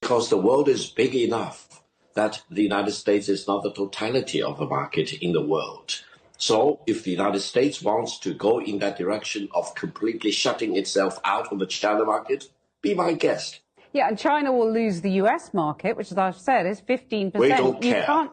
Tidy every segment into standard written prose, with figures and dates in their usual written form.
because the world is big enough that the United States is not the totality of the market in the world. So if the United States wants to go in that direction of completely shutting itself out of the China market, be my guest. Yeah, and China will lose the US market, which, as I've said, is 15%. We don't care.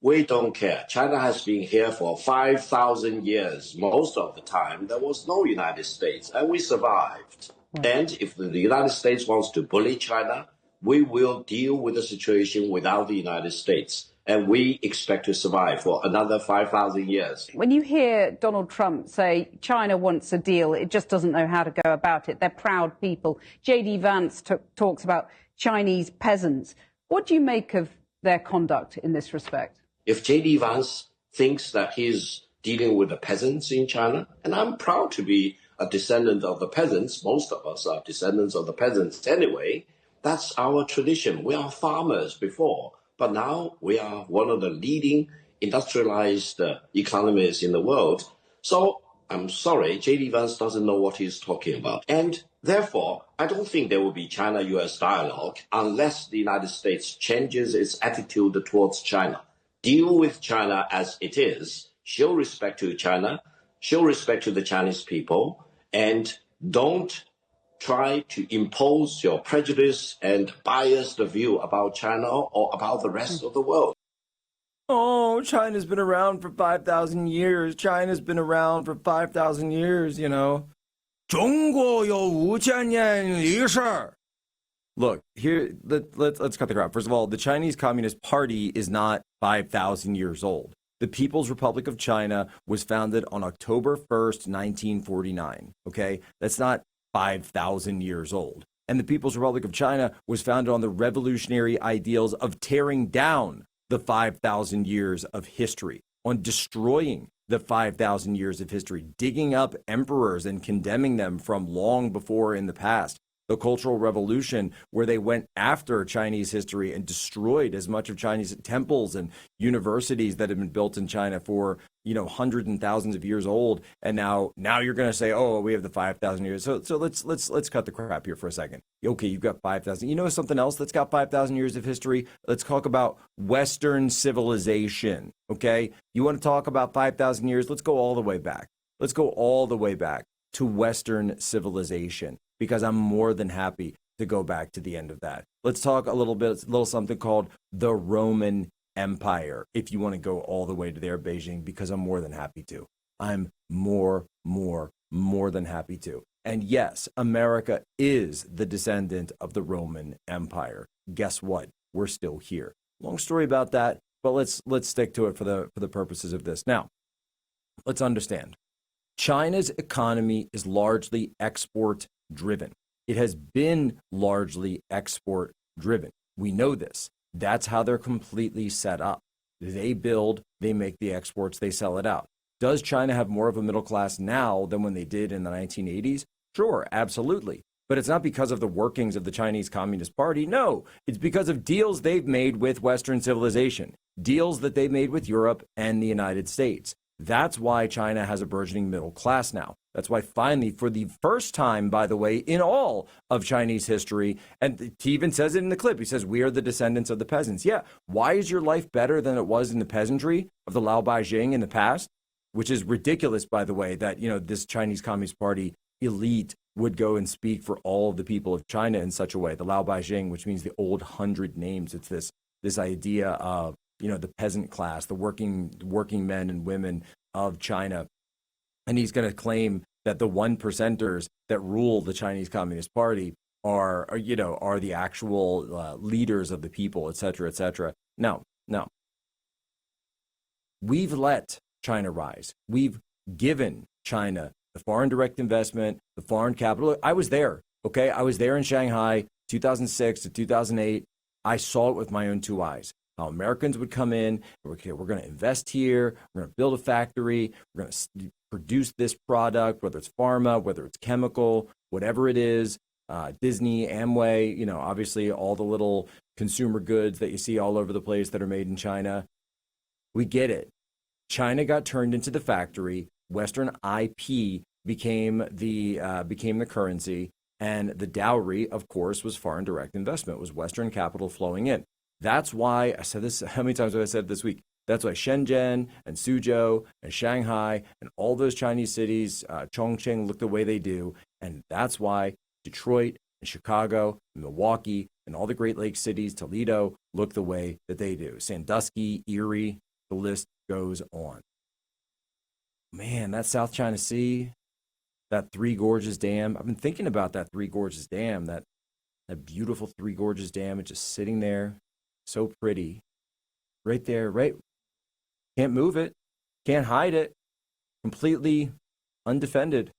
We don't care. China has been here for 5,000 years. Most of the time, there was no United States, and we survived. Right. And if the United States wants to bully China, we will deal with the situation without the United States. And we expect to survive for another 5,000 years. When you hear Donald Trump say China wants a deal, it just doesn't know how to go about it. They're proud people. J.D. Vance talks about Chinese peasants. What do you make of their conduct in this respect? If J.D. Vance thinks that he's dealing with the peasants in China, and I'm proud to be a descendant of the peasants, most of us are descendants of the peasants anyway, that's our tradition. We are farmers before. But now we are one of the leading industrialized economies in the world. So I'm sorry, J.D. Vance doesn't know what he's talking about. And therefore, I don't think there will be China-US dialogue unless the United States changes its attitude towards China. Deal with China as it is, show respect to China, show respect to the Chinese people, and don't try to impose your prejudice and biased view about China or about the rest of the world. Oh, China's been around for 5,000 years. China's been around for 5,000 years, you know. 中国有5000年历史. Look, here, let's cut the crap. First of all, the Chinese Communist Party is not 5,000 years old. The People's Republic of China was founded on October 1st, 1949. Okay? That's not 5,000 years old. And the People's Republic of China was founded on the revolutionary ideals of tearing down the 5,000 years of history, on destroying the 5,000 years of history, digging up emperors and condemning them from long before in the past. The Cultural Revolution, where they went after Chinese history and destroyed as much of Chinese temples and universities that had been built in China for, you know, hundreds and thousands of years old. And now you're going to say, oh, we have the 5,000 years. So let's cut the crap here for a second. Okay, you've got 5,000. You know something else that's got 5,000 years of history? Let's talk about Western civilization. Okay, you want to talk about 5,000 years? Let's go all the way back. Let's go all the way back to Western civilization, because I'm more than happy to go back to the end of that. Let's talk a little something called the Roman Empire, if you want to go all the way to there, Beijing, because I'm more than happy to. I'm more than happy to. And yes, America is the descendant of the Roman Empire. Guess what? We're still here. Long story about that, but let's stick to it for the purposes of this. Now, let's understand. China's economy is largely export driven. It has been largely export driven. We know this. That's how they're completely set up. They build, they make the exports, they sell it out. Does China have more of a middle class now than when they did in the 1980s? Sure, absolutely. But it's not because of the workings of the Chinese Communist Party. No, it's because of deals they've made with Western civilization, deals that they made with Europe and the United States. That's why China has a burgeoning middle class now. That's why finally, for the first time, by the way, in all of Chinese history, and he even says it in the clip, he says, we are the descendants of the peasants. Yeah, why is your life better than it was in the peasantry of the Laobai Jing in the past? Which is ridiculous, by the way, that, you know, this Chinese Communist Party elite would go and speak for all of the people of China in such a way. The Laobai Jing, which means the old 100 names. It's this idea of, you know, the peasant class, the working men and women of China. And he's going to claim that the 1%ers that rule the Chinese Communist Party are the actual leaders of the people, et cetera, et cetera. No. We've let China rise. We've given China the foreign direct investment, the foreign capital. I was there, okay? I was there in Shanghai, 2006 to 2008. I saw it with my own two eyes. How Americans would come in, okay, we're going to invest here, we're going to build a factory, we're going to produce this product, whether it's pharma, whether it's chemical, whatever it is, Disney, Amway, you know, obviously all the little consumer goods that you see all over the place that are made in China. We get it. China got turned into the factory. Western IP became the currency, And the dowry, of course, was foreign direct investment, was Western capital flowing in. That's why, I said this, how many times have I said this week? That's why Shenzhen and Suzhou and Shanghai and all those Chinese cities, Chongqing, look the way they do. And that's why Detroit and Chicago and Milwaukee and all the Great Lakes cities, Toledo, look the way that they do. Sandusky, Erie, the list goes on. Man, that South China Sea, that Three Gorges Dam. I've been thinking about that Three Gorges Dam, that beautiful Three Gorges Dam. It's just sitting there, so pretty. Right there, right? Can't move it, can't hide it. Completely undefended.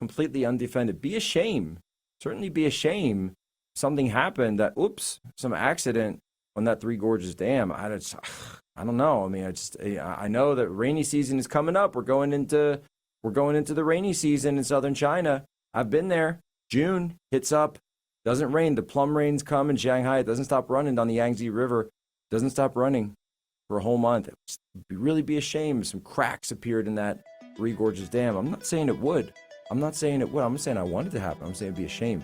Completely undefended. Be a shame. Certainly be a shame. Something happened that, some accident on that Three Gorges Dam. I don't know. I mean, I know that rainy season is coming up. We're going into the rainy season in southern China. I've been there. June hits up, doesn't rain. The plum rains come in Shanghai. It doesn't stop running down the Yangtze River. Doesn't stop running for a whole month. It would really be a shame if some cracks appeared in that Three Gorges Dam. I'm not saying it would. I'm not saying I wanted it to happen. I'm saying it'd be a shame.